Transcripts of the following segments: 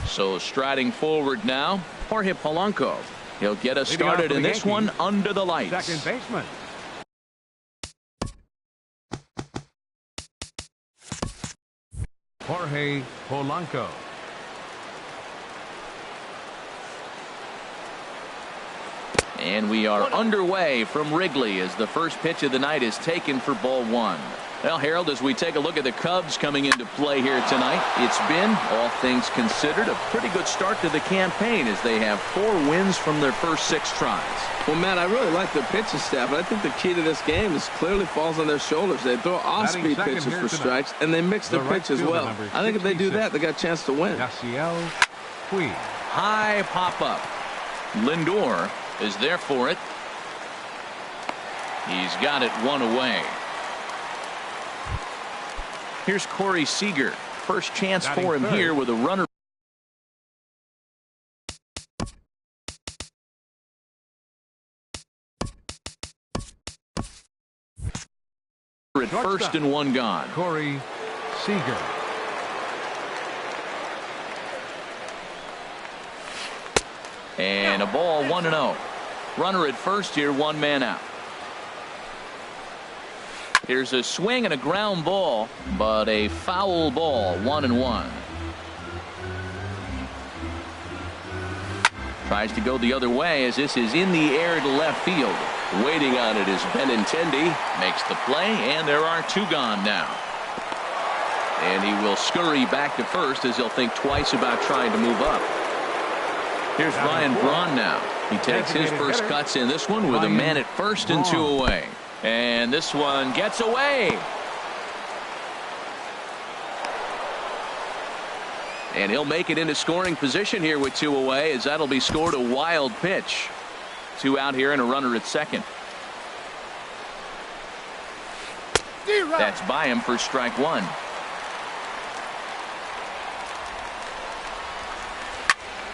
So striding forward now, Jorge Polanco. He'll get us started in this one under the lights. Second baseman. Jorge Polanco. And we are underway from Wrigley as the first pitch of the night is taken for ball one. Well, Harold, as we take a look at the Cubs coming into play here tonight, it's been, all things considered, a pretty good start to the campaign as they have 4 wins from their first 6 tries. Well, Matt, I really like their pitching staff, but I think the key to this game is clearly falls on their shoulders. They throw off-speed pitches for strikes, and they mix their pitch as well. I think if they do that, they got a chance to win. High pop-up. Lindor is there for it. He's got it 1 away. Here's Corey Seager. First chance for him here with a runner at first and 1 gone. Corey Seager. And a ball 1-0. Runner at first here, 1 man out. Here's a swing and a ground ball, but a foul ball, 1-1. Tries to go the other way as this is in the air to left field. Waiting on it is Benintendi. Makes the play, and there are 2 gone now. And he will scurry back to first as he'll think twice about trying to move up. Here's Ryan Braun now. He takes his first cuts in this one with a man at first and 2 away. And this one gets away. And he'll make it into scoring position here with 2 away as that'll be scored a wild pitch. 2 out here and a runner at second. That's by him for strike 1.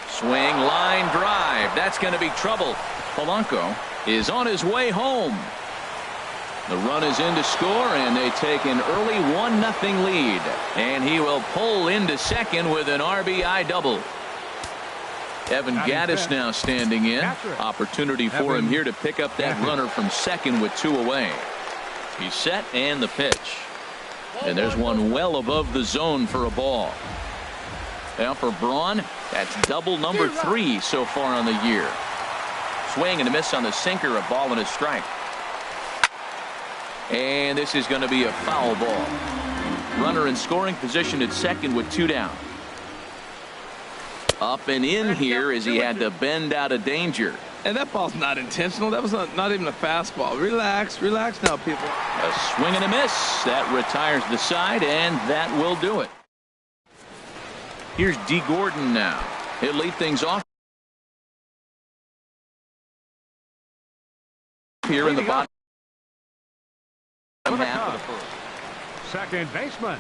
Swing, line drive. That's going to be trouble. Polanco is on his way home. The run is in to score, and they take an early 1-0 lead. And he will pull into second with an RBI double. Evan Gattis now standing in. Opportunity for him here to pick up that runner from second with 2 away. He's set and the pitch. And there's one well above the zone for a ball. Now for Braun, that's double number 3 so far on the year. Swing and a miss on the sinker, a ball and a strike. And this is going to be a foul ball. Runner in scoring position at second with 2 down. Up and in here as he had to bend out of danger. And that ball's not intentional. That was not even a fastball. Relax now, people. A swing and a miss. That retires the side, and that will do it. Here's D. Gordon now. He'll lead things off here in the bottom half of the first. Second baseman,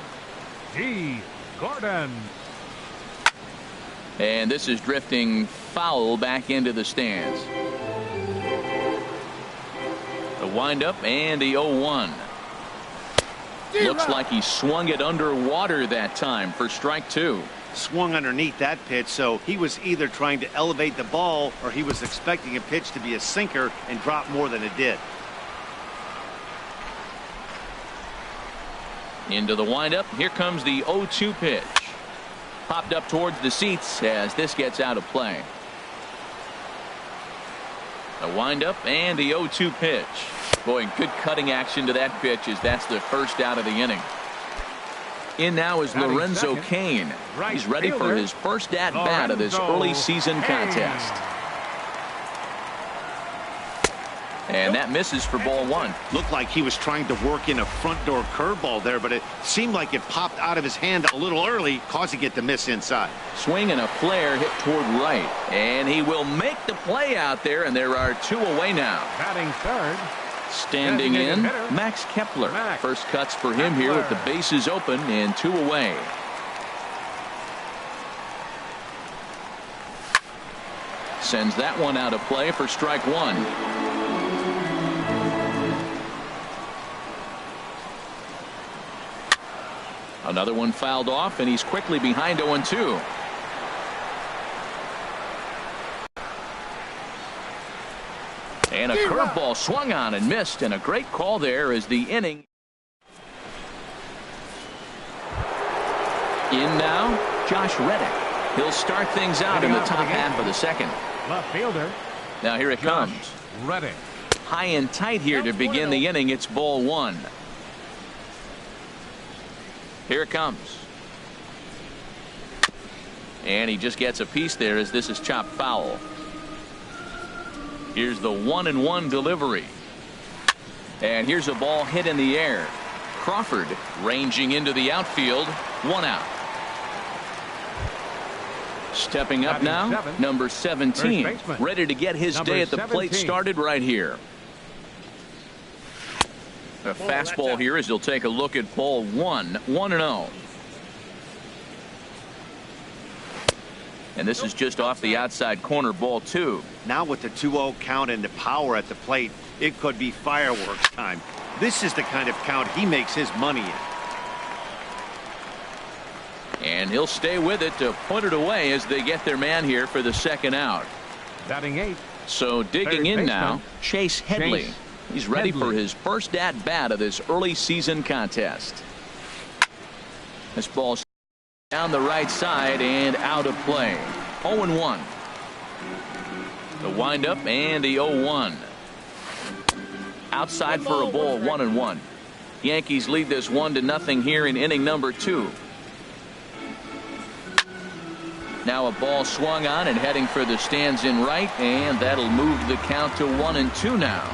D. Gordon. And this is drifting foul back into the stands. The windup and the 0-1. Looks like he swung it underwater that time for strike 2. Swung underneath that pitch, so he was either trying to elevate the ball or he was expecting a pitch to be a sinker and drop more than it did. Into the windup. Here comes the 0-2 pitch. Popped up towards the seats as this gets out of play. The windup and the 0-2 pitch. Boy, good cutting action to that pitch as that's the first out of the inning. In now is Lorenzo Cain. He's ready for his first at-bat of this early season contest. And that misses for ball 1. Looked like he was trying to work in a front door curveball there, but it seemed like it popped out of his hand a little early, causing it to miss inside. Swing and a flare hit toward right. And he will make the play out there, and there are 2 away now. Batting third. Standing in, Max Kepler. First cuts for him here with the bases open and 2 away. Sends that one out of play for strike 1. Another one fouled off, and he's quickly behind 0-2. And a curveball swung on and missed, and a great call there as the inning. In now, Josh Reddick. He'll start things out in the top half of the second. Left fielder. Now here it comes. Reddick. High and tight here to begin the inning. It's ball one. Here it comes. And he just gets a piece there as this is chopped foul. Here's the 1-1 delivery. And here's a ball hit in the air. Crawford ranging into the outfield. 1 out. Stepping up now, number 17. Ready to get his day at the plate started right here. A fastball here as he'll take a look at ball 1. 1-0. And this is just off the outside corner, ball 2. Now with the 2-0 count and the power at the plate, it could be fireworks time. This is the kind of count he makes his money in. And he'll stay with it to put it away as they get their man here for the second out. Batting 8. So digging in now, Chase Headley. He's ready for his first at-bat of this early season contest. This ball's down the right side and out of play. 0-1. The windup and the 0-1. Outside for a ball, 1-1. Yankees lead this 1-0 here in inning number 2. Now a ball swung on and heading for the stands in right, and that'll move the count to 1-2 now.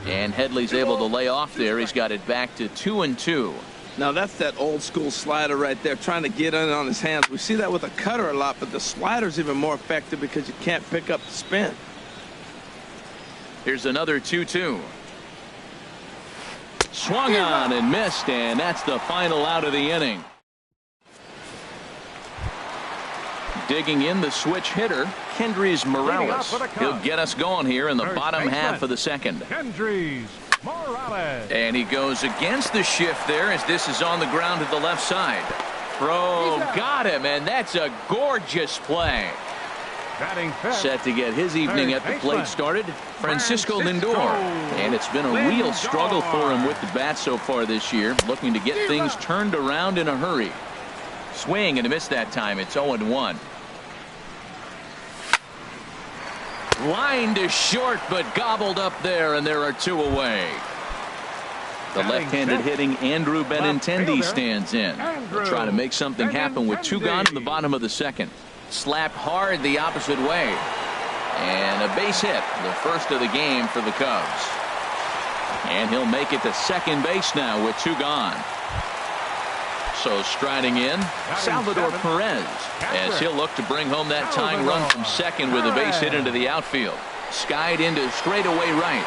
And Headley's able to lay off there. He's got it back to 2-2. Now that's that old school slider right there, trying to get in on his hands. We see that with a cutter a lot, but the slider's even more effective because you can't pick up the spin. Here's another 2-2. Swung on and missed, and that's the final out of the inning. Digging in the switch hitter, Kendrys Morales. He'll get us going here in the bottom half of the second. Kendrys Morales. And he goes against the shift there as this is on the ground to the left side. Throw got him, and that's a gorgeous play. Set to get his evening at the plate started, Francisco Lindor. And it's been a real struggle for him with the bat so far this year, looking to get things turned around in a hurry. Swing and a miss that time. It's 0-1. Line to short, but gobbled up there, and there are 2 away. The left-handed hitting Andrew Benintendi stands in. They'll try to make something happen with 2 gone in the bottom of the second. Slapped hard the opposite way. And a base hit, the first of the game for the Cubs. And he'll make it to second base now with 2 gone. So striding in, Salvador Perez, as he'll look to bring home that tying run from second with a base hit into the outfield. Skied into straightaway right.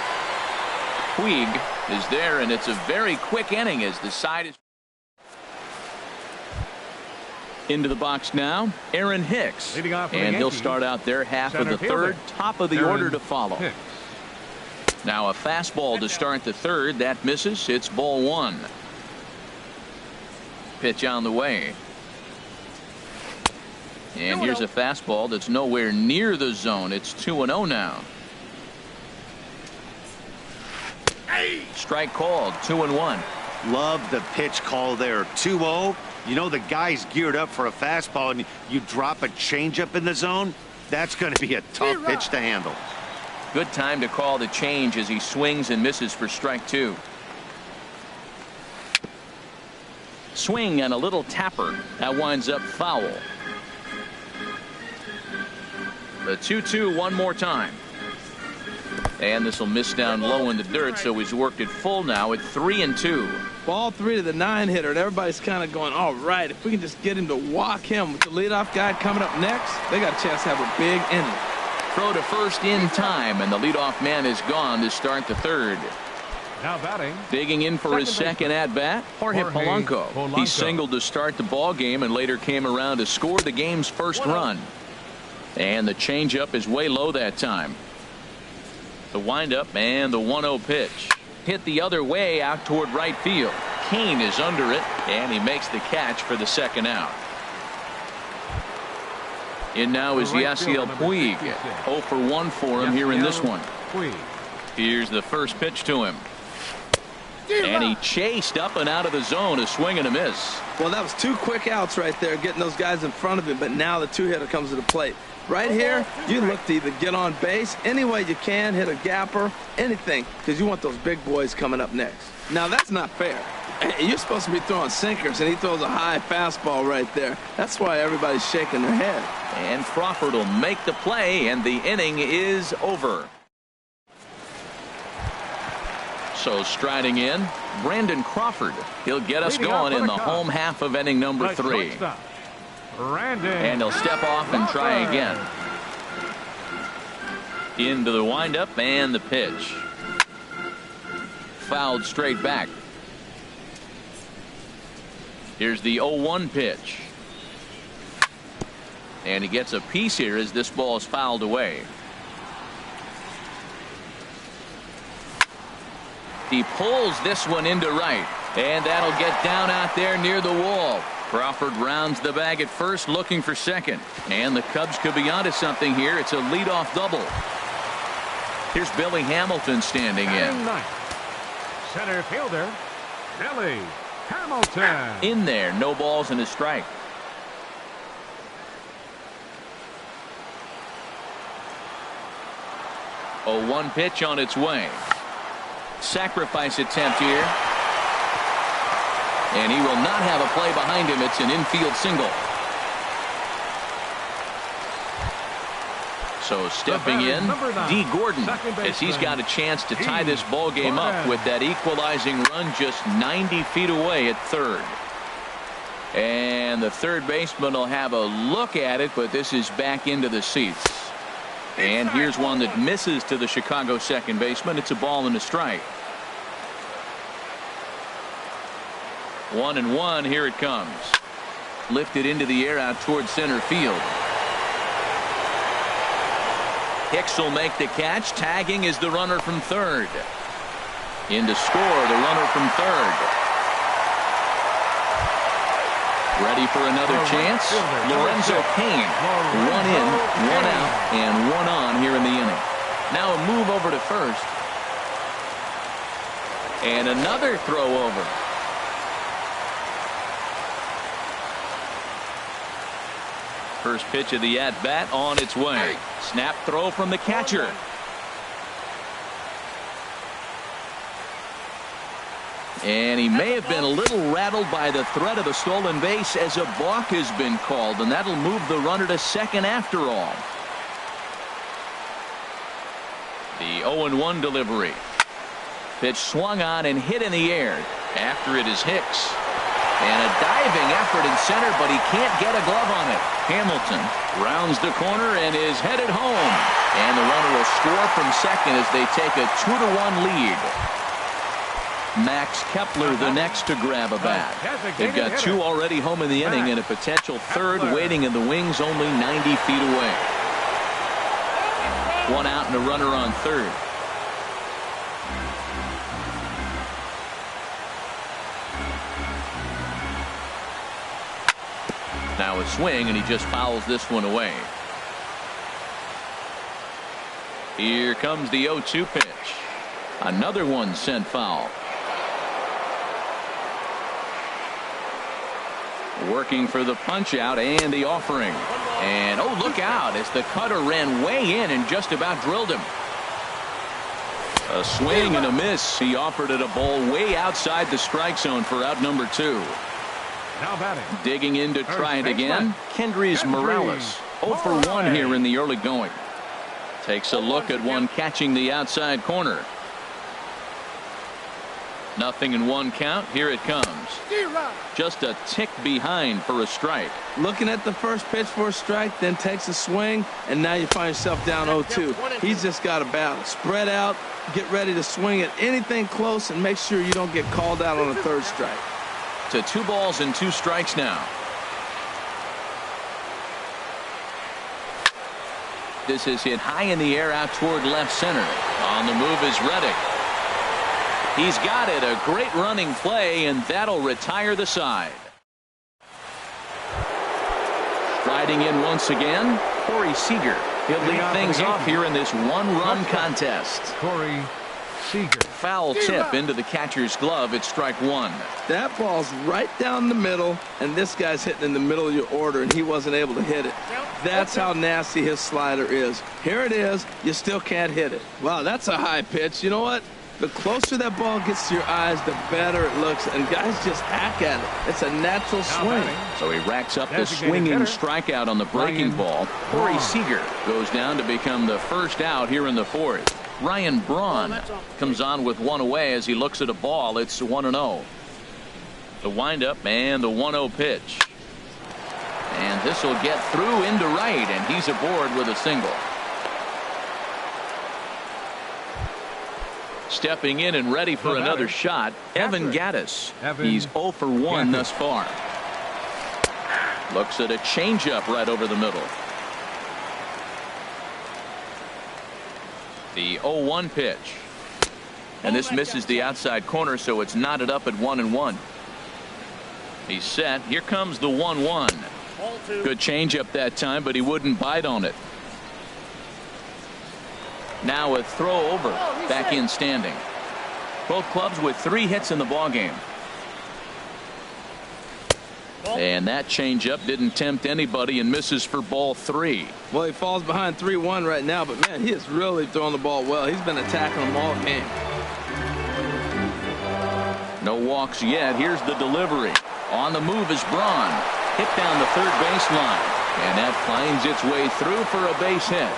Puig is there, and it's a very quick inning as the side is into the box now. Aaron Hicks, and he'll start out their half of the third, top of the order to follow. Now a fastball to start the third. That misses. It's ball 1. Pitch on the way. And here's a fastball that's nowhere near the zone. It's 2-0 now. Strike called. 2-1. Love the pitch call there. 2-0. You know the guy's geared up for a fastball, and you drop a changeup in the zone. That's going to be a tough pitch to handle. Good time to call the change as he swings and misses for strike 2. Swing and a little tapper. That winds up foul. The 2-2 one more time. And this will miss down low in the dirt, so he's worked it full now at 3-2. Ball 3 to the 9-hitter, and everybody's kind of going, all right, if we can just get him to walk him with the leadoff guy coming up next, they got a chance to have a big inning. Throw to first in time, and the leadoff man is gone to start the third. Now batting. Digging in for his second at-bat, Jorge Polanco. He singled to start the ball game and later came around to score the game's first run. And the changeup is way low that time. The windup and the 1-0 pitch. Hit the other way out toward right field. Kane is under it, and he makes the catch for the second out. In now is Yasiel Puig. 0 for 1 for him here in this one. Here's the first pitch to him. And he chased up and out of the zone. A swing and a miss. Well, that was 2 quick outs right there, getting those guys in front of him. But now the 2-hitter comes to the plate. Right here, you look to either get on base any way you can, hit a gapper, anything, because you want those big boys coming up next. Now, that's not fair. You're supposed to be throwing sinkers, and he throws a high fastball right there. That's why everybody's shaking their head. And Crawford will make the play, and the inning is over. So striding in, Brandon Crawford. He'll get us going in the home half of inning number 3. And he'll step off and try again. Into the windup and the pitch. Fouled straight back. Here's the 0-1 pitch. And he gets a piece here as this ball is fouled away. He pulls this one into right, and that'll get down out there near the wall. Crawford rounds the bag at first, looking for second. And the Cubs could be onto something here. It's a leadoff double. Here's Billy Hamilton standing in. Center fielder, Billy Hamilton. In there, no balls and a strike. A 1 pitch on its way. Sacrifice attempt here. And he will not have a play behind him. It's an infield single. So stepping in, D. Gordon, as he's got a chance to tie this ball game up with that equalizing run just 90 feet away at third. And the third baseman will have a look at it, but this is back into the seats. And here's one that misses to the Chicago second baseman. It's a ball and a strike. 1-1. Here it comes. Lifted into the air out towards center field. Hicks will make the catch. Tagging is the runner from third. In to score, the runner from third. Ready for another chance. Lorenzo Cain. 1 in, 1 out, and 1 on here in the inning. Now a move over to first. And another throw over. First pitch of the at-bat on its way. Snap throw from the catcher. And he may have been a little rattled by the threat of the stolen base as a balk has been called, and that'll move the runner to second after all. The 0-1 delivery. Pitch swung on and hit in the air. After it is Hicks. And a diving effort in center, but he can't get a glove on it. Hamilton rounds the corner and is headed home. And the runner will score from second as they take a 2-1 lead. Max Kepler the next to grab a bat. They've got 2 already home in the inning and a potential third waiting in the wings only 90 feet away. 1 out and a runner on third. Now a swing, and he just fouls this one away. Here comes the 0-2 pitch. Another one sent foul. Working for the punch out and the offering. And oh, look out as the cutter ran way in and just about drilled him. A swing and a miss. He offered it a ball way outside the strike zone for out number 2. Now batting. Digging in to try it again. Kendrys Morales. 0 for 1 here in the early going. Takes a look at one catching the outside corner. 0-1 count. Here it comes. Just a tick behind for a strike. Looking at the first pitch for a strike, then takes a swing, and now you find yourself down 0-2. He's just got a battle. Spread out, get ready to swing at anything close, and make sure you don't get called out on a third strike. To 2 balls and 2 strikes now. This is hit high in the air out toward left center. On the move is Reddick. He's got it. A great running play, and that'll retire the side. Sliding in once again, Corey Seager. He'll lead things off here in this one-run contest. Corey Seager. Foul tip into the catcher's glove. It's strike one. That ball's right down the middle, and this guy's hitting in the middle of your order, and he wasn't able to hit it. That's how nasty his slider is. Here it is. You still can't hit it. Wow, that's a high pitch. You know what? The closer that ball gets to your eyes, the better it looks, and guys just hack at it. It's a natural swing. So he racks up the swinging strikeout on the breaking ball. Corey Seager goes down to become the first out here in the fourth. Ryan Braun comes on with one away as he looks at a ball. It's 1-0. The windup and the 1-0 pitch. And this will get through into right, and he's aboard with a single. Stepping in and ready for another shot, Evan Gattis. He's 0 for 1 thus far. Looks at a changeup right over the middle. The 0-1 pitch. And this misses the outside corner, so it's knotted up at 1-1. He's set. Here comes the 1-1. Good changeup that time, but he wouldn't bite on it. Now a throw over, back in standing. Both clubs with 3 hits in the ballgame. And that changeup didn't tempt anybody and misses for ball 3. Well, he falls behind 3-1 right now, but man, he is really throwing the ball well. He's been attacking them all game. No walks yet. Here's the delivery. On the move is Braun. Hit down the third baseline. And that finds its way through for a base hit.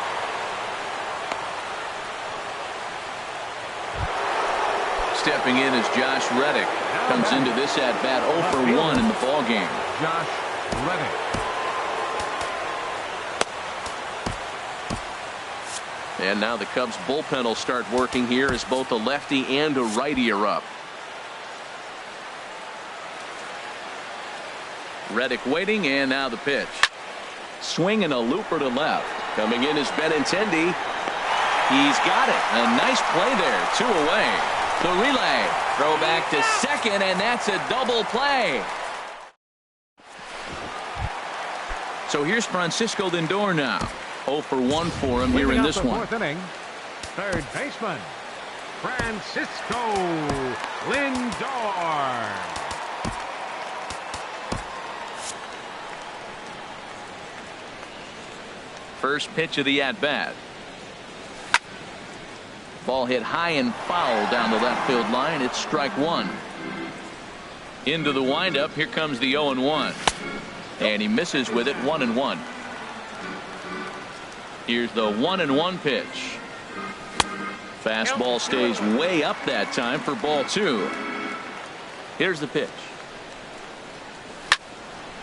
Stepping in is Josh Reddick. Comes into this at bat 0 for 1 in the ball game. Josh Reddick. And now the Cubs bullpen will start working here as both a lefty and a righty are up. Reddick waiting, and now the pitch. Swinging a looper to left. Coming in is Benintendi. He's got it. A nice play there. 2 away. The relay. Throw back to second, and that's a double play. So here's Francisco Lindor now. 0 for 1 for him here in this one. Fourth inning, third baseman, Francisco Lindor. First pitch of the at-bat. Ball hit high and foul down the left field line. It's strike one. Into the windup. Here comes the 0-1. And he misses with it. 1-1. Here's the 1-1 pitch. Fastball stays way up that time for ball 2. Here's the pitch.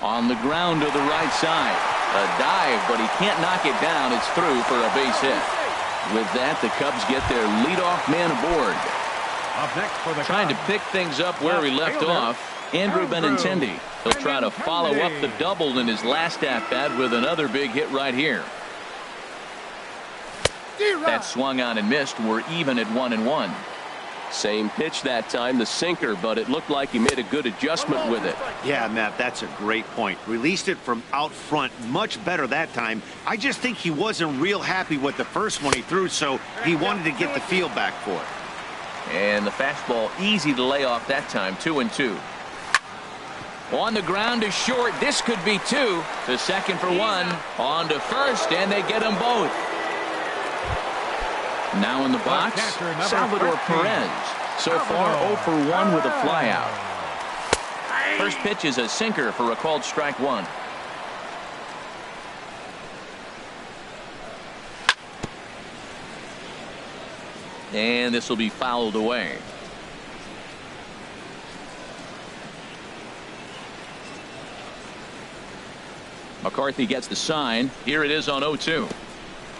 On the ground to the right side. A dive, but he can't knock it down. It's through for a base hit. With that, the Cubs get their leadoff man aboard. Up next for the Trying to pick things up where he left off, Andrew Benintendi. He'll try to follow up the double in his last at-bat with another big hit right here. That swung on and missed. We're even at 1-1. Same pitch that time, the sinker, but it looked like he made a good adjustment with it. Yeah, Matt, that's a great point. Released it from out front much better that time. I just think he wasn't real happy with the first one he threw, so he wanted to get the feel back for it. And the fastball easy to lay off that time. 2-2. On the ground to short. This could be 2. To second for 1. On to first, and they get them both. Now in the box, Salvador Perez. So far 0 for 1 with a flyout. First pitch is a sinker for a called strike 1. And this will be fouled away. McCarthy gets the sign. Here it is on 0-2.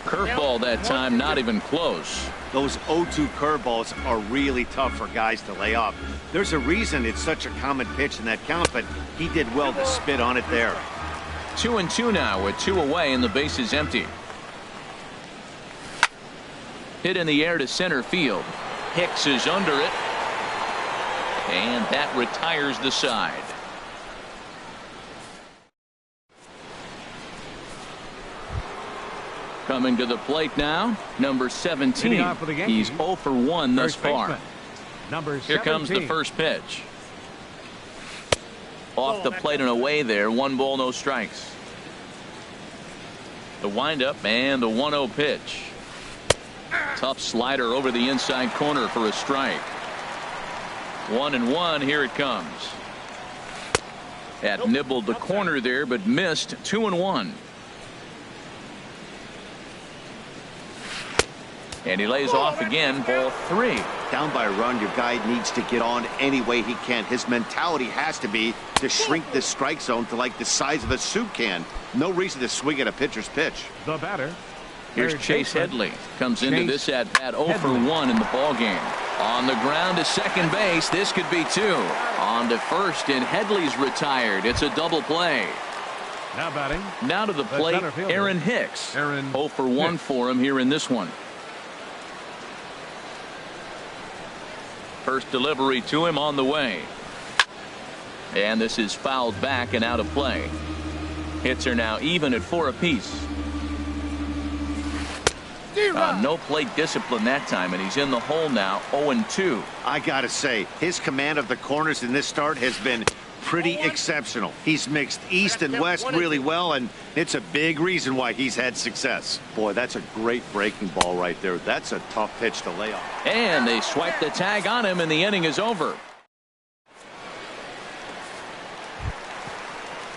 Curveball that time, not even close. Those 0-2 curveballs are really tough for guys to lay off. There's a reason it's such a common pitch in that count, but he did well to spit on it there. 2-2 now with 2 away and the base is empty. Hit in the air to center field. Hicks is under it. And that retires the side. Coming to the plate now, number 17. He's 0 for 1 thus far. Here comes the first pitch. Off the plate and away there. 1 ball, no strikes. The windup and the 1-0 pitch. Tough slider over the inside corner for a strike. 1-1. Here it comes. That nibbled the corner there, but missed. 2-1. And he lays off again, ball 3. Down by a run, your guy needs to get on any way he can. His mentality has to be to shrink this strike zone to like the size of a soup can. No reason to swing at a pitcher's pitch. The batter. Here's Chase Headley. Comes into this at bat 0 for 1 in the ball game. On the ground to second base. This could be 2. On to first, and Headley's retired. It's a double play. Now batting. Now to the plate, Aaron Hicks. 0 for 1 for him here in this one. First delivery to him on the way. And this is fouled back and out of play. Hits are now even at 4 apiece. No plate discipline that time, and he's in the hole now, 0-2. I gotta say, his command of the corners in this start has been pretty exceptional. He's mixed east and west really well, and it's a big reason why he's had success. Boy, that's a great breaking ball right there. That's a tough pitch to lay off. And they swipe the tag on him, and the inning is over.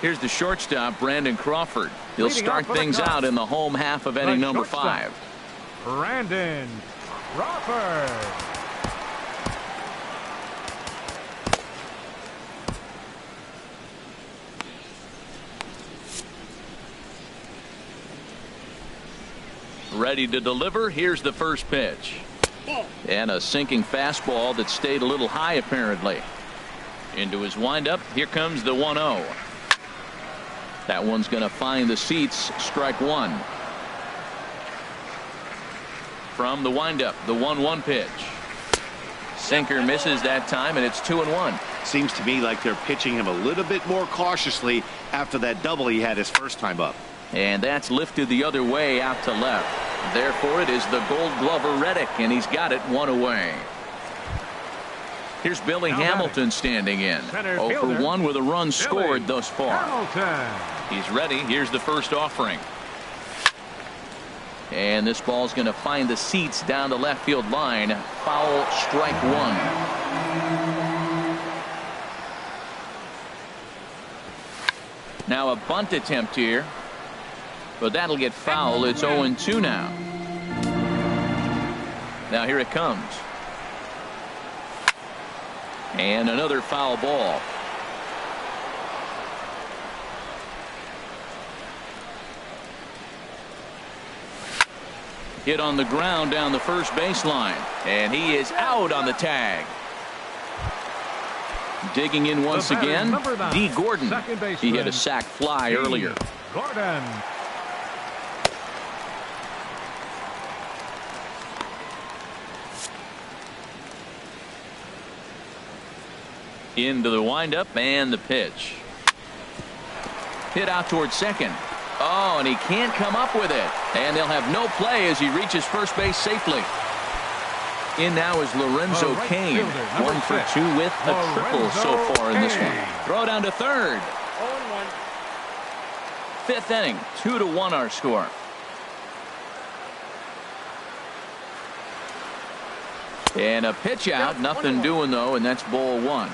Here's the shortstop, Brandon Crawford. He'll start things out in the home half of inning number 5. Brandon Crawford. Ready to deliver. Here's the first pitch. And a sinking fastball that stayed a little high apparently. Into his windup. Here comes the 1-0. That one's going to find the seats. Strike 1. From the windup, the 1-1 pitch. Sinker misses that time, and it's 2-1. Seems to me like they're pitching him a little bit more cautiously after that double he had his first time up. And that's lifted the other way out to left. Therefore, it is the Gold Glover Reddick, and he's got it 1 away. Here's Billy Hamilton standing in. 0 for 1 with a run scored thus far. He's ready. Here's the first offering. And this ball's going to find the seats down the left field line. Foul, strike 1. Now a bunt attempt here. But that'll get foul. It's 0-2 now. Now here it comes. And another foul ball. Hit on the ground down the first baseline. And he is out on the tag. Digging in once again, D. Gordon. He hit a sac fly earlier. Gordon. Into the windup and the pitch. Hit out towards second. Oh, and he can't come up with it. And they'll have no play as he reaches first base safely. In now is Lorenzo Cain. 1 for 2 with a triple so far in this one. Throw down to third. 0-1. 5th inning. 2-1 our score. And a pitch out. Nothing doing though, and that's ball 1.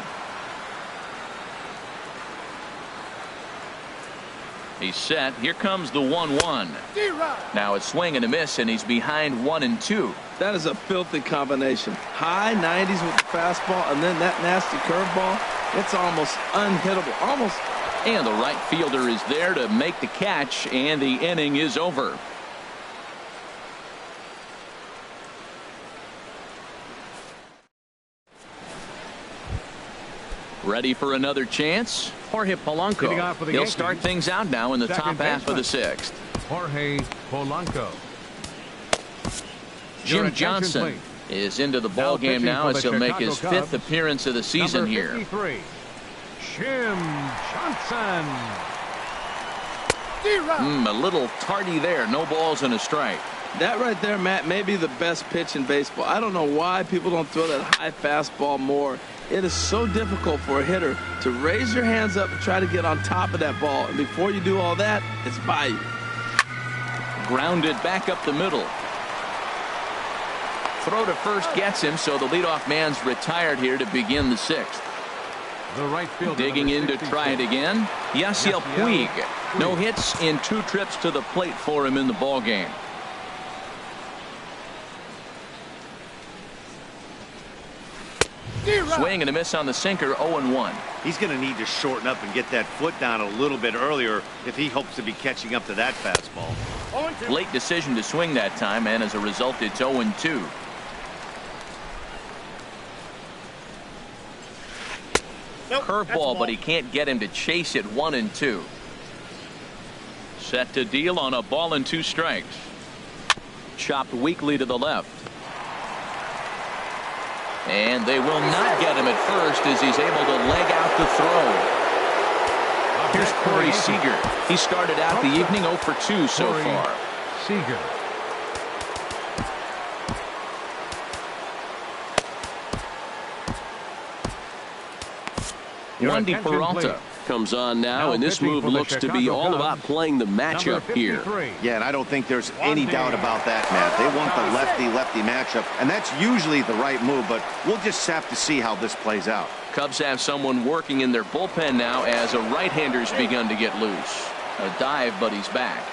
He's set. Here comes the 1-1. Now it's swing and a miss, and he's behind 1-2. That is a filthy combination. High 90s with the fastball, and then that nasty curveball. It's almost unhittable. Almost. And the right fielder is there to make the catch, and the inning is over. Ready for another chance? Jorge Polanco. He'll start things out now in the top half of the 6th. Jorge Polanco. Jim Johnson is into the ball game now as he'll make his 5th appearance of the season here. Jim Johnson. A little tardy there. No balls and a strike. That right there, Matt, may be the best pitch in baseball. I don't know why people don't throw that high fastball more. It is so difficult for a hitter to raise your hands up and try to get on top of that ball. And before you do all that, it's by you. Grounded back up the middle. Throw to first gets him, so the leadoff man's retired here to begin the sixth. The right fielder, Digging in to try it again, Yasiel Puig. No hits in 2 trips to the plate for him in the ball game. Swing and a miss on the sinker, 0-1. He's going to need to shorten up and get that foot down a little bit earlier if he hopes to be catching up to that fastball. Late decision to swing that time, and as a result, it's 0-2. Curveball, but he can't get him to chase it. 1-2. Set to deal on a ball and 2 strikes. Chopped weakly to the left. And they will not get him at first as he's able to leg out the throw. Here's Corey Seager. He started out the evening 0 for 2 so far. Seager. Wandy Peralta comes on now, and this move looks to be all about playing the matchup here. Yeah, and I don't think there's any doubt about that, Matt. They want the lefty-lefty matchup, and that's usually the right move, but we'll just have to see how this plays out. Cubs have someone working in their bullpen now as a right-hander's begun to get loose. A dive, but he's back.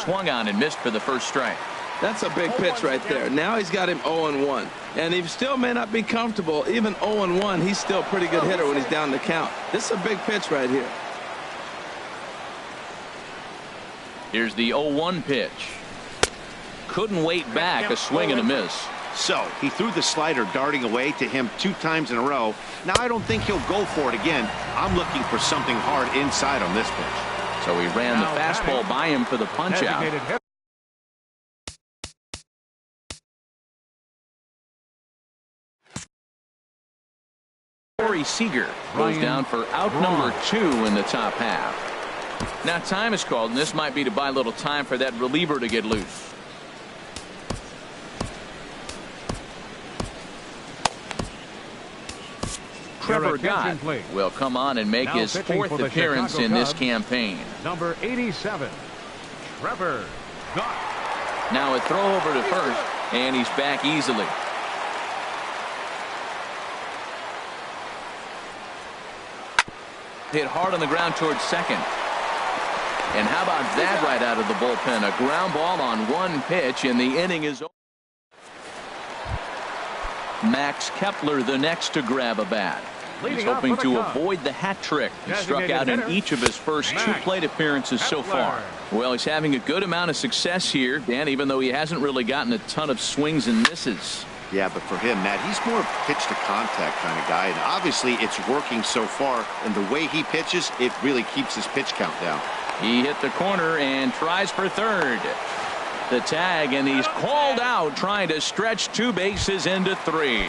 Swung on and missed for the first strike. That's a big pitch right there. Now he's got him 0-1. And he still may not be comfortable. Even 0-1, he's still a pretty good hitter when he's down the count. This is a big pitch right here. Here's the 0-1 pitch. Couldn't wait back. A swing and a miss. So he threw the slider darting away to him 2 times in a row. Now I don't think he'll go for it again. I'm looking for something hard inside on this pitch. So he ran the fastball by him for the punch out. Corey Seager goes down for out number 2 in the top half. Now time is called, and this might be to buy a little time for that reliever to get loose. Trevor Gott will come on and make his 4th appearance in this campaign. Number 87, Trevor Gott. Now a throw over to first, and he's back easily. Hit hard on the ground towards second. And how about that right out of the bullpen? A ground ball on 1 pitch, and the inning is over. Max Kepler the next to grab a bat. He's hoping to avoid the hat trick. He struck out in each of his first 2 plate appearances so far. Well, he's having a good amount of success here, Dan, even though he hasn't really gotten a ton of swings and misses. Yeah, but for him, Matt, he's more a pitch-to-contact kind of guy, and obviously it's working so far, and the way he pitches, it really keeps his pitch count down. He hit the corner and tries for third. The tag, and he's called out trying to stretch 2 bases into 3.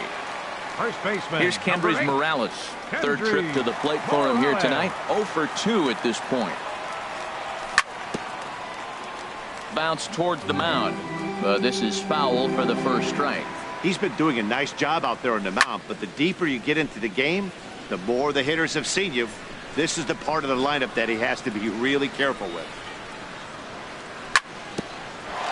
First baseman. Here's Kendrys Morales. 3rd trip to the plate for him here tonight. 0 for 2 at this point. Bounce towards the mound. This is foul for the first strike. He's been doing a nice job out there on the mound, but the deeper you get into the game, the more the hitters have seen you. This is the part of the lineup that he has to be really careful with.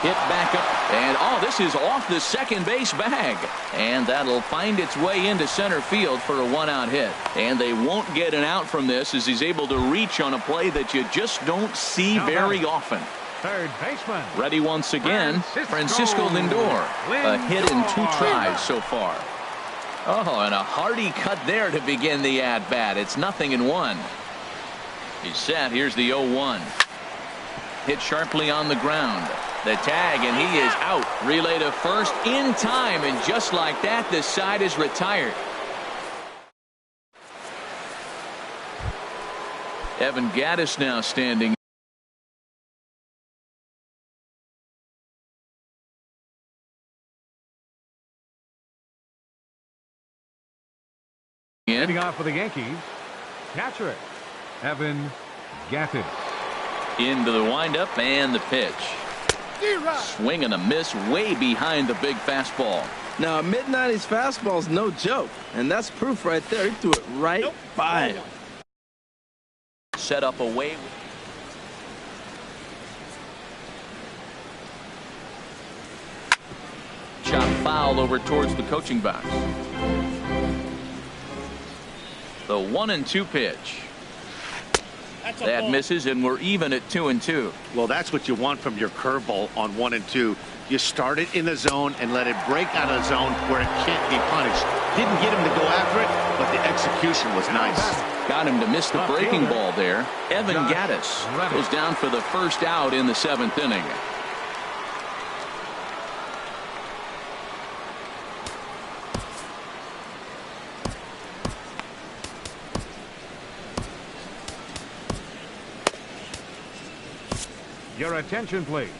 Hit back up, and this is off the second base bag. And that'll find its way into center field for a 1-out hit. And they won't get an out from this as he's able to reach on a play that you just don't see very often. Third baseman. Ready once again, Francisco Lindor. A hit in 2 tries so far. Oh, and a hearty cut there to begin the at-bat. It's 0-1. He's set. Here's the 0-1. Hit sharply on the ground. The tag, and he is out. Relay to first in time, and just like that, the side is retired. Evan Gattis now standing Leading off for the Yankees, catcher, Evan Gattis. Into the windup and the pitch. Swing and a miss way behind the big fastball. Now, a mid-90s fastball is no joke, and that's proof right there. He threw it right by him. Set up away. Chop foul over towards the coaching box. The 1-2 pitch. That misses, and we're even at 2-2. Well, that's what you want from your curveball on 1 and 2. You start it in the zone and let it break out of the zone where it can't be punished. Didn't get him to go after it, but the execution was nice. Got him to miss the breaking ball there. Evan Gattis goes down for the first out in the 7th inning. Your attention, please.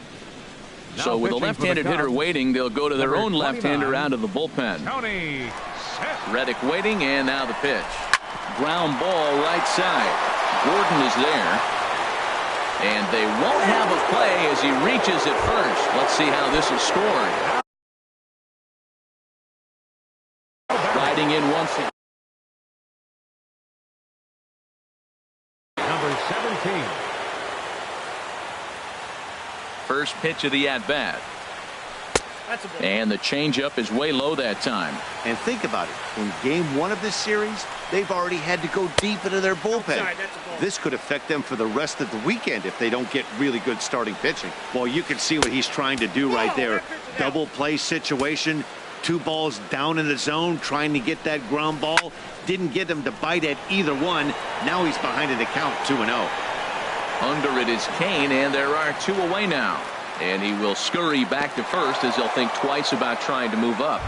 So with a left-handed hitter waiting, they'll go to their own left-hander out of the bullpen. Tony Reddick waiting, and now the pitch. Ground ball right side. Gordon is there. And they won't have a play as he reaches it first. Let's see how this is scored. Riding in once again. Number 17. First pitch of the at-bat. And the changeup is way low that time. And think about it. In game 1 of this series, they've already had to go deep into their bullpen. This could affect them for the rest of the weekend if they don't get really good starting pitching. Well, you can see what he's trying to do right there. Double play situation. 2 balls down in the zone, trying to get that ground ball. Didn't get him to bite at either one. Now he's behind in the count, 2-0. Under it is Kane, and there are 2 away now. And he will scurry back to first as he'll think twice about trying to move up.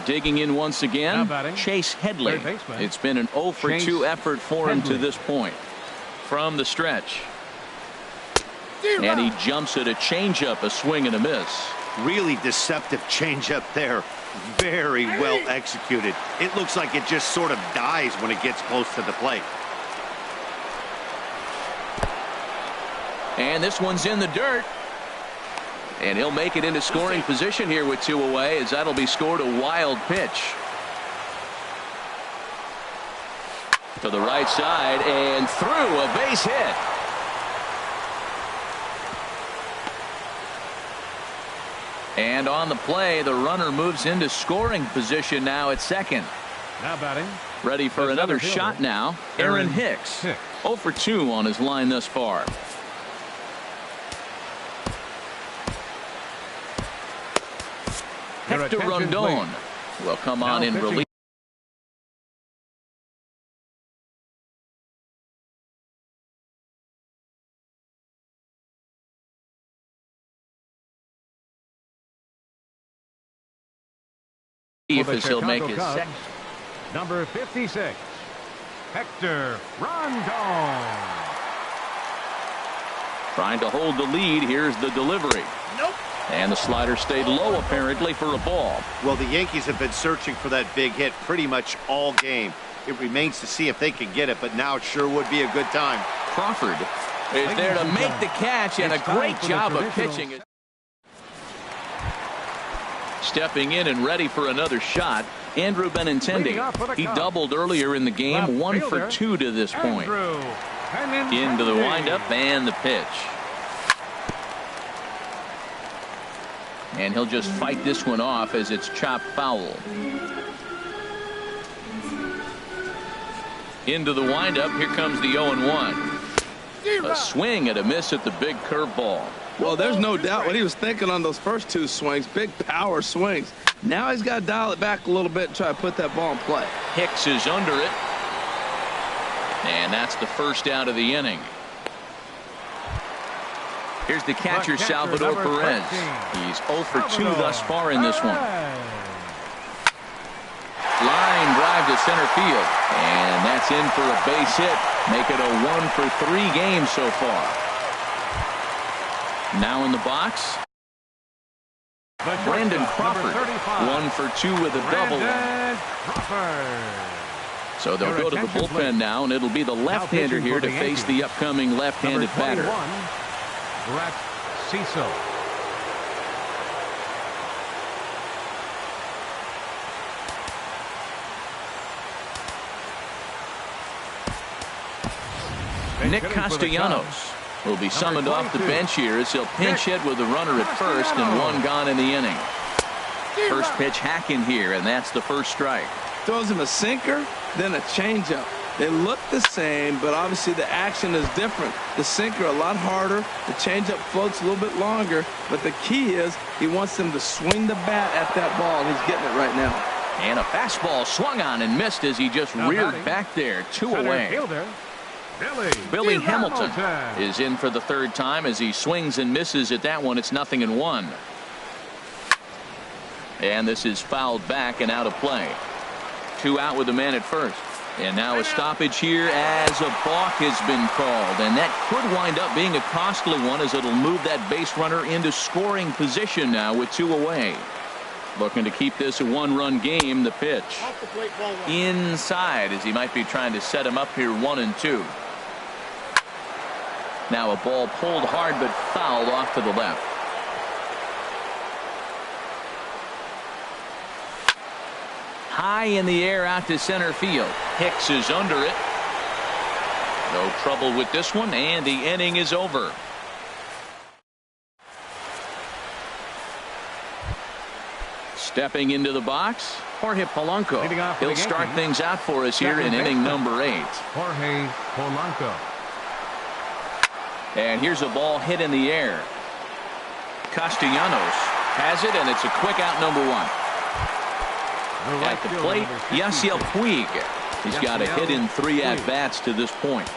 Digging in once again, Chase Headley. It's been an 0 for 2 effort for him to this point. From the stretch. And he jumps at a changeup, a swing and a miss. Really deceptive changeup there. Very well executed. It looks like it just sort of dies when it gets close to the plate. And this one's in the dirt. And he'll make it into scoring position here with 2 away, as that'll be scored a wild pitch. To the right side and through, a base hit. And on the play, the runner moves into scoring position now at second. Now batting. Ready for another shot now. Aaron Hicks. 0 for 2 on his line thus far. Hector Rondon will come on in relief. If he'll make his second. Number 56, Hector Rondon. Trying to hold the lead. Here's the delivery. Nope. And the slider stayed low apparently for a ball. Well, the Yankees have been searching for that big hit pretty much all game. It remains to see if they can get it, but now it sure would be a good time. Crawford is there to make the catch, and a great job of pitching it. Stepping in and ready for another shot, Andrew Benintendi. He doubled earlier in the game, 1 for 2 to this point. Into the windup and the pitch. And he'll just fight this one off as it's chopped foul. Into the windup. Here comes the 0-1. A swing and a miss at the big curveball. Well, there's no doubt what he was thinking on those first 2 swings. Big power swings. Now he's got to dial it back a little bit and try to put that ball in play. Hicks is under it. And that's the first out of the inning. Here's the catcher, Salvador Perez. He's 0 for 2 thus far in this one. Line drive to center field. And that's in for a base hit. Make it a 1 for 3 game so far. Now in the box. Brandon Crawford, 1 for 2 with a double. So they'll go to the bullpen now, and it'll be the left-hander here to face the upcoming left-handed batter. Brett Cecil. Nick Castellanos will be summoned off the bench here as he'll pinch hit with the runner at first and 1 gone in the inning. First pitch hacking here, and that's the first strike. Throws him a sinker, then a changeup. They look the same, but obviously the action is different. The sinker a lot harder. The changeup floats a little bit longer, but the key is he wants them to swing the bat at that ball, and he's getting it right now. And a fastball swung on and missed as he just reared back there, 2 away. Billy Hamilton is in for the 3rd time as he swings and misses at that one. It's 0-1. And this is fouled back and out of play. 2 out with the man at first. And now a stoppage here as a balk has been called. And that could wind up being a costly one as it'll move that base runner into scoring position now with 2 away. Looking to keep this a 1-run game. The pitch inside as he might be trying to set him up here 1-2. Now a ball pulled hard but fouled off to the left. High in the air out to center field. Hicks is under it. No trouble with this one, and the inning is over. Stepping into the box, Jorge Polanco. He'll start things out for us here in inning number 8. Jorge Polanco. And here's a ball hit in the air. Castellanos has it, and it's a quick out, number 1. At the plate, Yasiel Puig. He's got a hit in 3 at-bats to this point.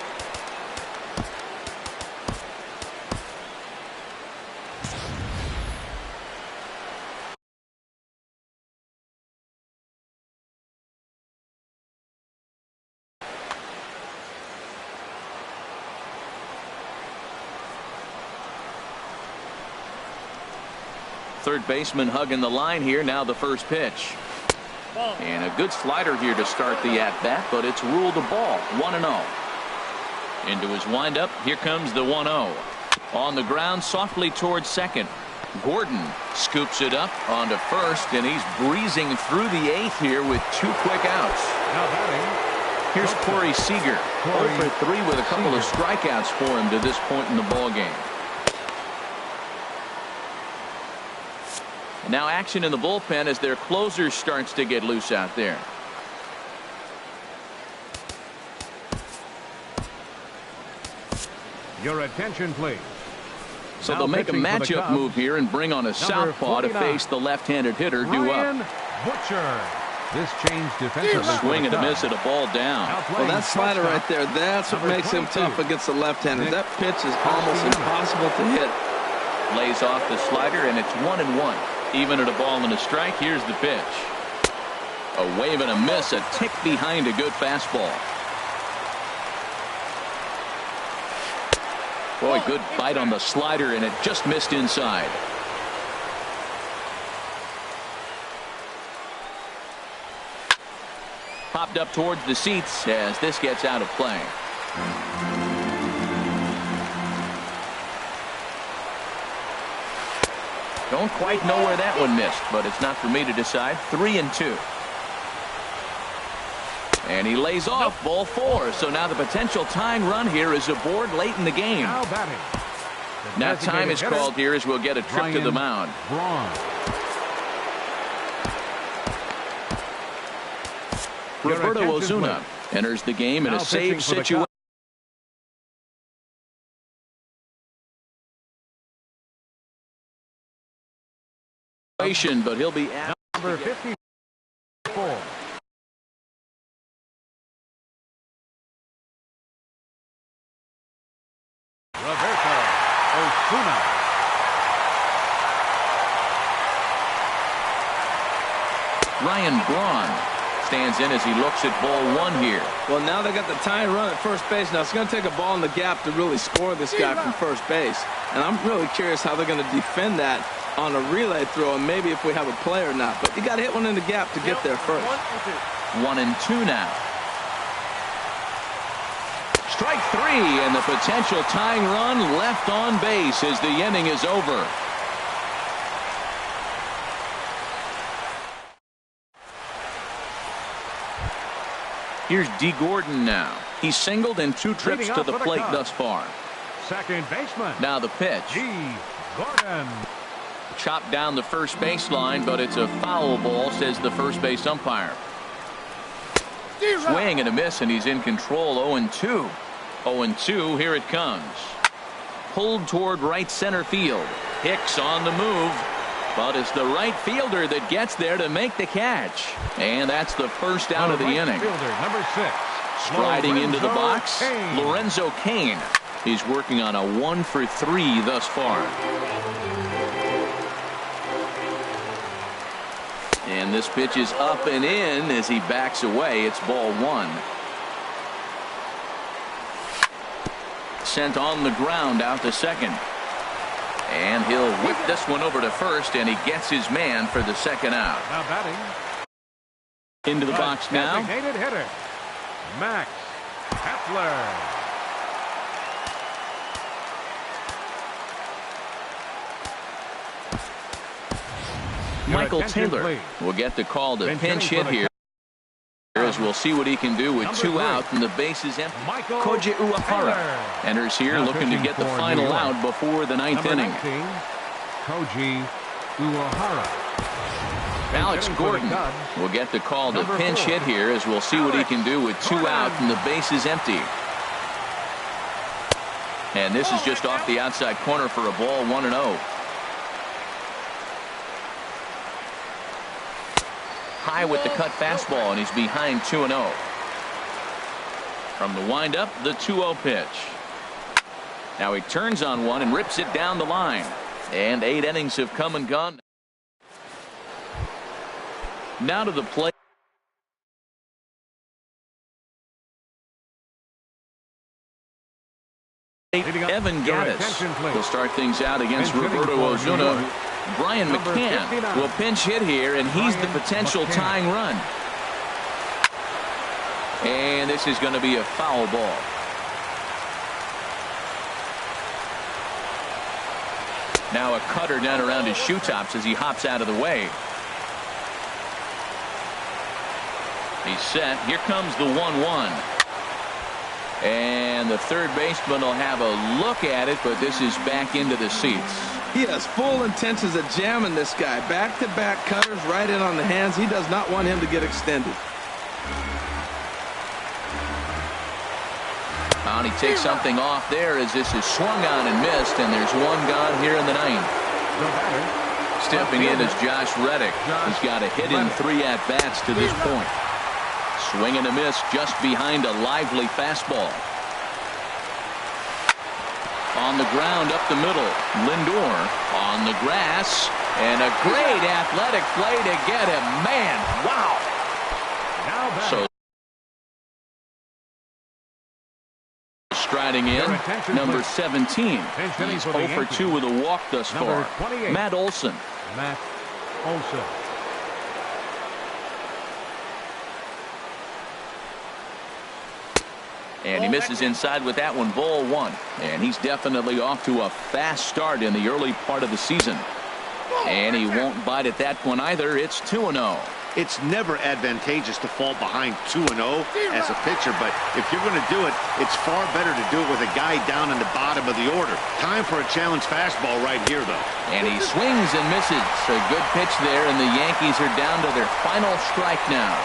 Third baseman hugging the line here. Now the first pitch. And a good slider here to start the at-bat, but it's ruled a ball. 1-0. Into his windup. Here comes the 1-0. On the ground, softly towards second. Gordon scoops it up onto first, and he's breezing through the 8th here with 2 quick outs. Here's Corey Seager. 0 for 3 with a couple of strikeouts for him to this point in the ball game. Now action in the bullpen as their closer starts to get loose out there. Your attention, please. So they'll make a matchup move here and bring on a southpaw to face the left-handed hitter due up. Butcher. This change defensively. Swing and a miss at a ball down. Well, that slider right there, that's what makes him tough against the left-handers. That pitch is almost impossible to hit. Lays off the slider, and it's 1-1. Even at a ball and a strike. Here's the pitch. A wave and a miss, a tick behind a good fastball. Boy, good bite on the slider, and it just missed inside. Popped up towards the seats as this gets out of play. Don't quite know where that one missed, but it's not for me to decide. 3-2. And he lays off ball 4. So now the potential tying run here is aboard late in the game. Now time is called here as we'll get a trip to the mound. Roberto Osuna enters the game in a safe situation. But he'll be at number 54. Roberto Osuna. Ryan Braun stands in as he looks at ball 1 here. Well, now they got the tying run at first base. Now it's going to take a ball in the gap to really score this guy from first base. And I'm really curious how they're going to defend that on a relay throw, and maybe if we have a play or not. But you got to hit one in the gap to get there first. 1-2 now. Strike three, and the potential tying run left on base as the inning is over. Here's D. Gordon now. He's singled in 2 trips to the plate thus far. Second baseman. Now the pitch. D. Gordon. Chopped down the first baseline, but it's a foul ball, says the first base umpire. Swing and a miss, and he's in control. 0-2. 0-2, here it comes. Pulled toward right center field. Hicks on the move, but it's the right fielder that gets there to make the catch. And that's the first out of the inning. Fielder, number 6. Striding into the box, Cain. Lorenzo Cain. He's working on a 1-for-3 thus far. And this pitch is up and in as he backs away. It's ball 1. Sent on the ground out to second. And he'll whip this one over to first, and he gets his man for the second out. Now batting. Into the box now. Designated hitter, Max Kepler. Michael Taylor will get the call to pinch hit here, as we'll see what he can do with 2 out and the bases empty. Koji Uehara enters here looking to get the final out before the 9th inning. Koji Uehara. Alex Gordon will get the call to pinch hit here, as we'll see what he can do with 2 out and the bases empty. And this is just off the outside corner for a ball. 1-0. High with the cut fastball, and he's behind 2-0. From the windup, the 2-0 pitch. Now he turns on one and rips it down the line. And 8 innings have come and gone. Now to the plate. Evan Gattis will start things out against Roberto Osuna. Brian McCann will pinch hit here, and he's the potential tying run. And this is going to be a foul ball. Now a cutter down around his shoe tops as he hops out of the way. He's set. Here comes the 1-1. And the third baseman will have a look at it, but this is back into the seats. He has full intentions of jamming this guy. Back-to-back cutters right in on the hands. He does not want him to get extended. And he takes something off there as this is swung on and missed, and there's one gone here in the 9th. Stepping in is Josh Reddick. He's got a hit in 3 at-bats to this point. Swing and a miss just behind a lively fastball. On the ground up the middle. Lindor on the grass. And a great athletic play to get him. Man, wow. So striding in, number 17. He's 0 for 2 with a walk thus far. Matt Olson. Matt Olson. And he misses inside with that one. Ball 1. And he's definitely off to a fast start in the early part of the season. And he won't bite at that one either. It's 2-0. It's never advantageous to fall behind 2-0 as a pitcher, but if you're going to do it, it's far better to do it with a guy down in the bottom of the order. Time for a challenge fastball right here, though. And he swings and misses. A good pitch there, and the Yankees are down to their final strike now.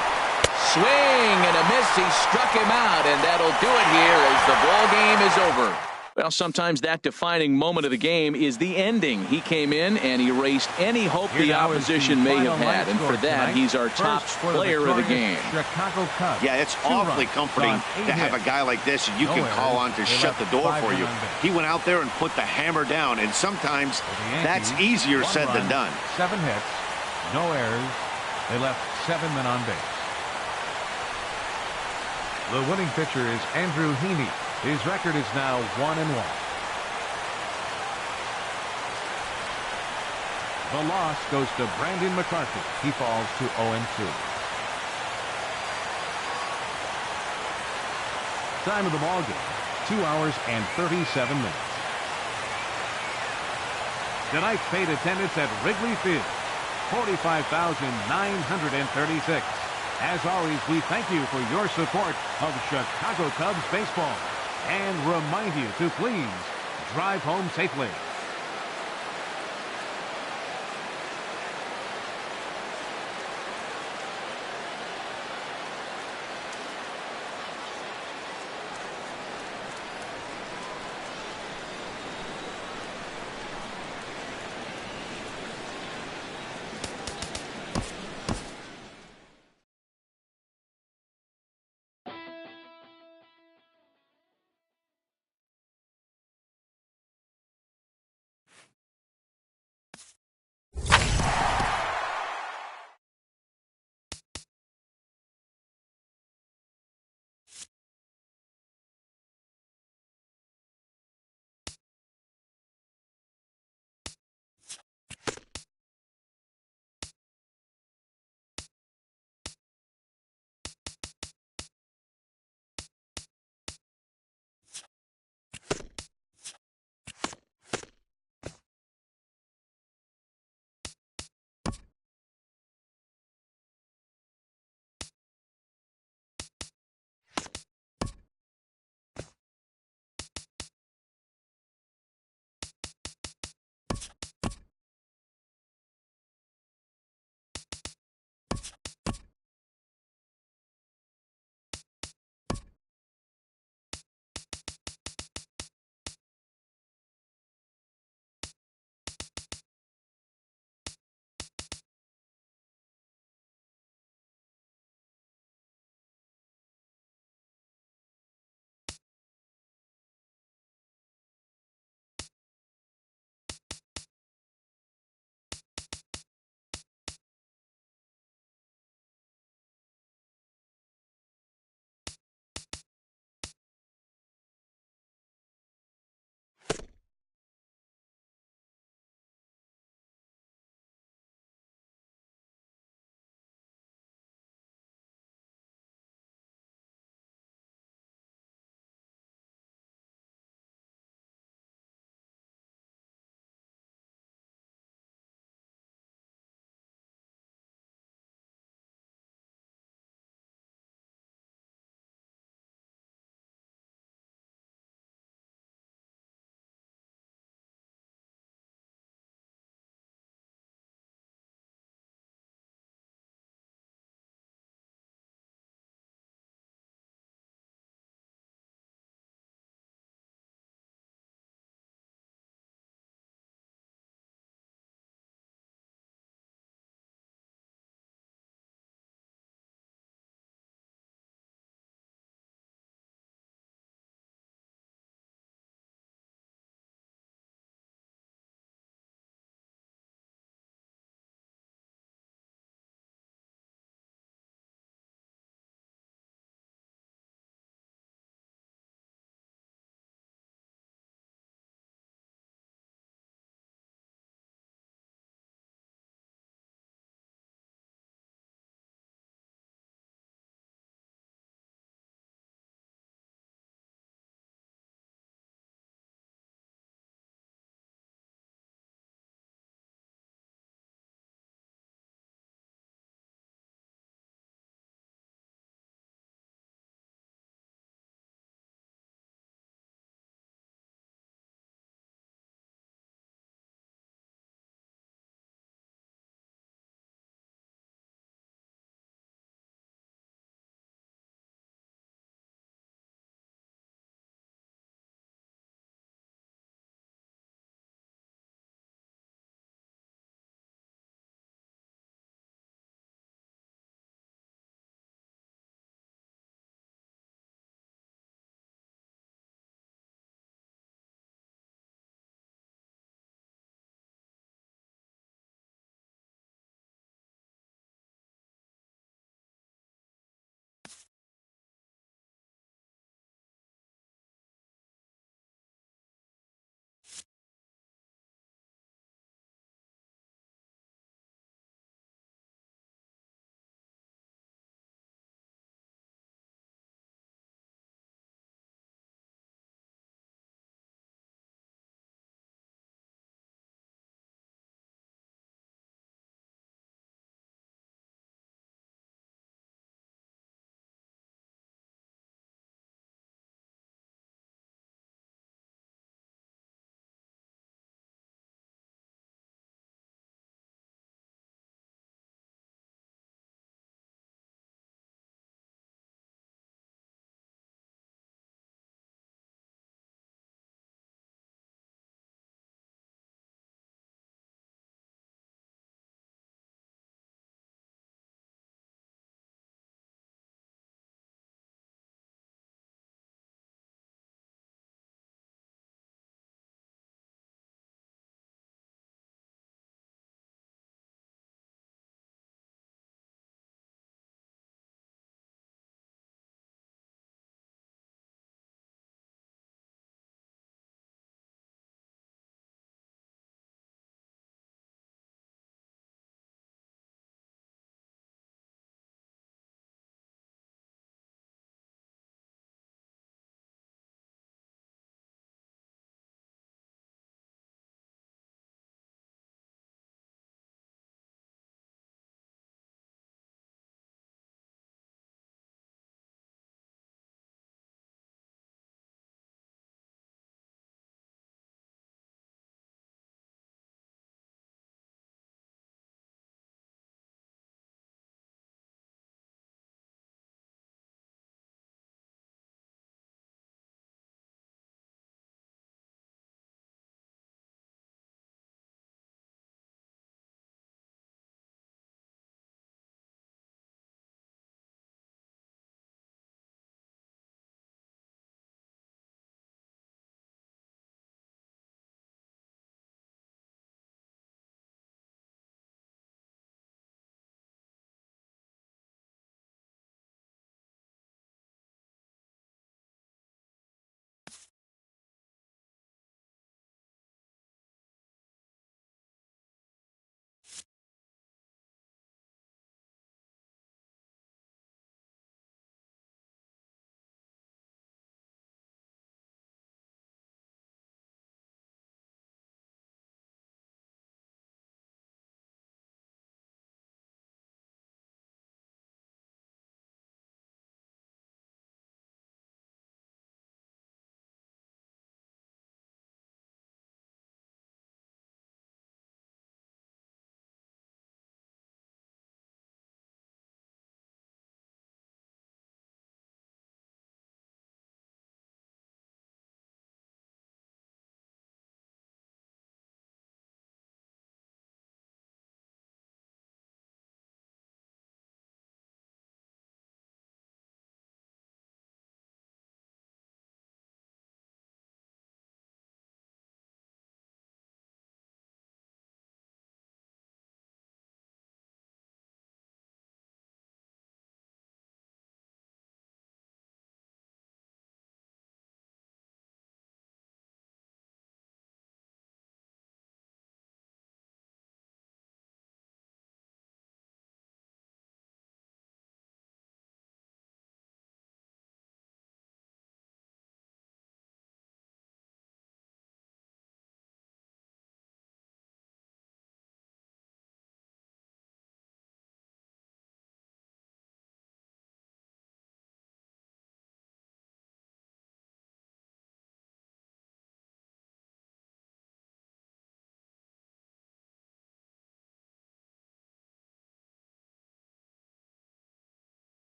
Swing and a miss. He struck him out, and that'll do it here as the ball game is over. Well, sometimes that defining moment of the game is the ending. He came in and erased any hope the opposition may have had, and for that, he's our top player of the game. Yeah, it's awfully comforting to have a guy like this you can call on to shut the door for you. He went out there and put the hammer down, and sometimes that's easier said than done. 7 hits, no errors. They left 7 men on base. The winning pitcher is Andrew Heaney. His record is now 1-1. The loss goes to Brandon McCarthy. He falls to 0-2. Time of the ball game, 2 hours and 37 minutes. Tonight's paid attendance at Wrigley Field, 45,936. As always, we thank you for your support of Chicago Cubs baseball and remind you to please drive home safely.